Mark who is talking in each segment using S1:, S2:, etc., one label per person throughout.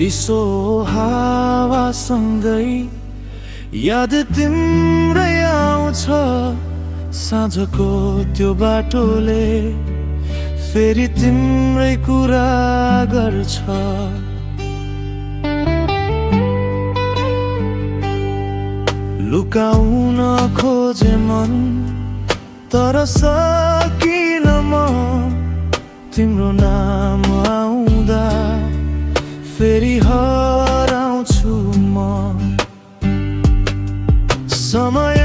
S1: चिसो हावासँगै याद तिम्रै आउँछ। साँझको त्यो बाटोले फेरि तिम्रै कुरा गर्छ। लुकाउन खोजे मन तर सकिन म। तिम्रो नाम आउँदा फेरि हराउँछु म। समय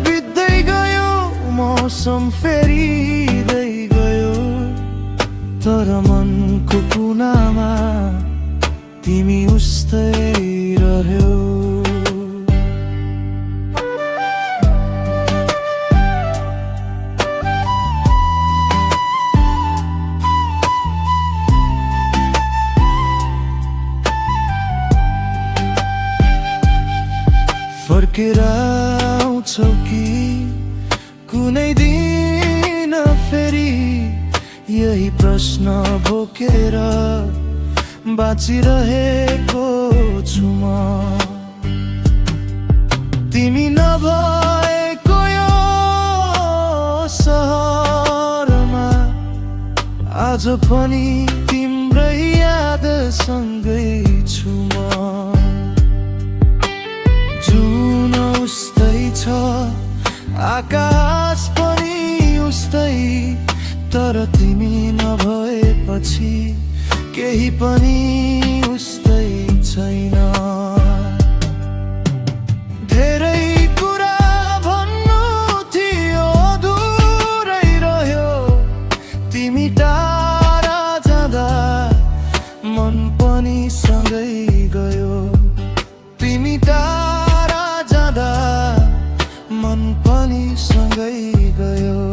S1: बित्दै गयो, मौसम फेरिँदै गयो, तर मनको कुनामा तिमी उस्तै रह्यौ। फर्केर आउँछौ कि कुनै दिन फेरि, यही प्रश्न बोकेर बाँचिरहेको छु म। तिमी नभएको यो सहरमा आज पनि तिम्रै यादसँगै छु म। जुन उस्तै छ, आकाश पनि उस्तै, तर तिमी नभएपछि केही पनि उस्तै छैन। धेरै कुरा भन्नु थियो अधुरै रह्यो। तिमी टाढा जाँदा मन पनि सँगै गयो। तिमी टाढा जाँदा मन पनि सँगै गयो।